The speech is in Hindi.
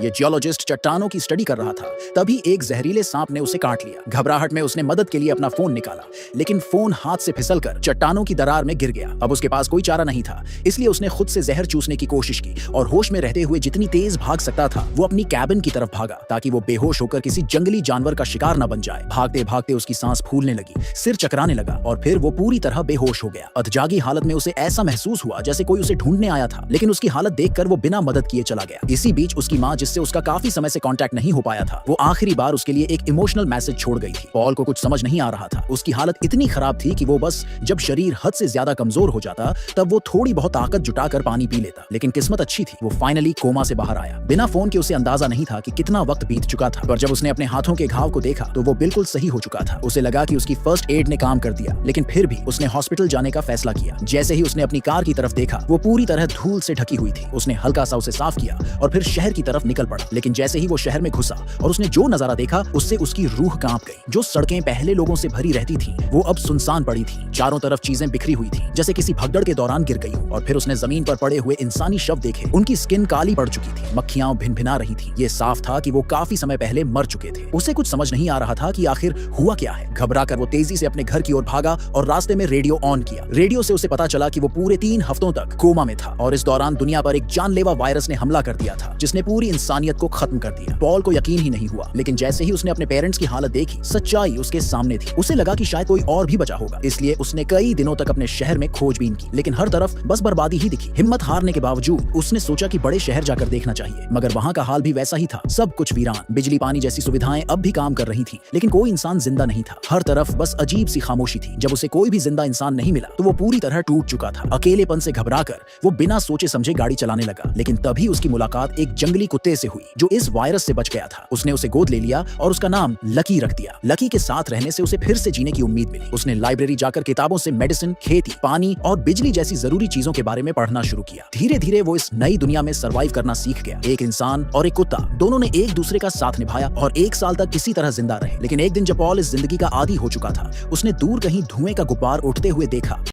ये जियोलॉजिस्ट चट्टानों की स्टडी कर रहा था, तभी एक जहरीले सांप ने उसे काट लिया। घबराहट में उसने मदद के लिए अपना फोन निकाला, लेकिन फोन हाथ से फिसलकर चट्टानों की दरार में गिर गया। अब उसके पास कोई चारा नहीं था, इसलिए उसने खुद से जहर चूसने की कोशिश की और होश में रहते हुए जितनी तेज भाग सकता था वो अपनी कैबिन की तरफ भागा, ताकि वो बेहोश होकर किसी जंगली जानवर का शिकार न बन जाए। भागते भागते उसकी सांस फूलने लगी, सिर चकराने लगा और फिर वो पूरी तरह बेहोश हो गया। अधजागी हालत में उसे ऐसा महसूस हुआ जैसे कोई उसे ढूंढने आया था, लेकिन उसकी हालत देखकर वो बिना मदद किए चला गया। इसी बीच उसकी माँ, जिससे उसका काफी समय से कांटेक्ट नहीं हो पाया था, वो आखिरी बार उसके लिए एक इमोशनल मैसेज छोड़ गई थी। पॉल को कुछ समझ नहीं आ रहा था। उसकी हालत इतनी खराब थी कि वो बस जब शरीर हद से ज्यादा कमजोर हो जाता तब वो थोड़ी बहुत ताकत जुटाकर पानी पी लेता। लेकिन किस्मत अच्छी थी, वो फाइनली कोमा से बाहर आया। बिना फोन के उसे अंदाजा नहीं था कि कितना वक्त बीत चुका था, पर जब उसने अपने हाथों के घाव को देखा तो वो बिल्कुल सही हो चुका था। उसे लगा कि उसकी फर्स्ट एड ने काम कर दिया, लेकिन फिर भी उसने हॉस्पिटल जाने का फैसला किया। जैसे ही उसने अपनी कार की तरफ देखा, वो पूरी तरह धूल से ढकी हुई थी। उसने हल्का सा उसे साफ किया और फिर शहर की तरफ निकल पड़ा। लेकिन जैसे ही वो शहर में घुसा और उसने जो नजारा देखा, उससे उसकी रूह कांप गई। जो सड़कें पहले लोगों से भरी रहती थीं, वो अब सुनसान पड़ी थीं। चारों तरफ चीजें बिखरी हुई थीं, जैसे किसी भगदड़ के दौरान गिर गई हो। और फिर उसने जमीन पर पड़े हुए इंसानी शव देखे। उनकी स्किन काली पड़ चुकी थी, मक्खियां भिनभिना रही थीं। ये साफ था कि वो काफी समय पहले मर चुके थे। उसे कुछ समझ नहीं आ रहा था कि आखिर हुआ क्या है। घबराकर वो तेजी से अपने घर की ओर भागा और रास्ते में रेडियो ऑन किया। रेडियो से उसे पता चला कि वो पूरे 3 हफ्तों तक कोमा में था और इस दौरान दुनिया पर एक जानलेवा वायरस ने हमला कर दिया था, जिसने पूरी इंसानियत को खत्म कर दिया। पॉल को यकीन ही नहीं हुआ, लेकिन जैसे ही उसने अपने पेरेंट्स की हालत देखी, सच्चाई उसके सामने थी। उसे लगा कि शायद कोई और भी बचा होगा, इसलिए उसने कई दिनों तक अपने शहर में खोजबीन की, लेकिन हर तरफ बस बर्बादी ही दिखी। हिम्मत हारने के बावजूद उसने सोचा कि बड़े शहर जाकर देखना चाहिए, मगर वहाँ का हाल भी वैसा ही था। सब कुछ वीरान। बिजली पानी जैसी सुविधाएं अब भी काम कर रही थी, लेकिन कोई इंसान जिंदा नहीं था। हर तरफ बस अजीब सी खामोशी थी। जब उसे कोई भी जिंदा इंसान नहीं मिला तो वो पूरी तरह टूट चुका था। अकेलेपन से घबराकर वो बिना सोचे समझे गाड़ी चलाने लगा, लेकिन तभी उसकी मुलाकात एक जंगली कुत्ते से हुई जो इस वायरस से बच गया था। उसने उसे गोद ले लिया और उसका नाम लकी रख दिया। लकी के साथ रहने से उसे फिर से जीने की उम्मीद मिली। उसने लाइब्रेरी जाकर किताबों से मेडिसिन, खेती, पानी और बिजली जैसी जरूरी चीजों के बारे में पढ़ना शुरू किया। धीरे धीरे वो इस नई दुनिया में सरवाइव करना सीख गया। एक इंसान और एक कुत्ता, दोनों ने एक दूसरे का साथ निभाया और 1 साल तक किसी तरह जिंदा रहे। लेकिन एक दिन जब पॉल इस जिंदगी का आदी हो चुका था, उसने दूर कहीं धुएं का गुब्बार उठते हुए देखा।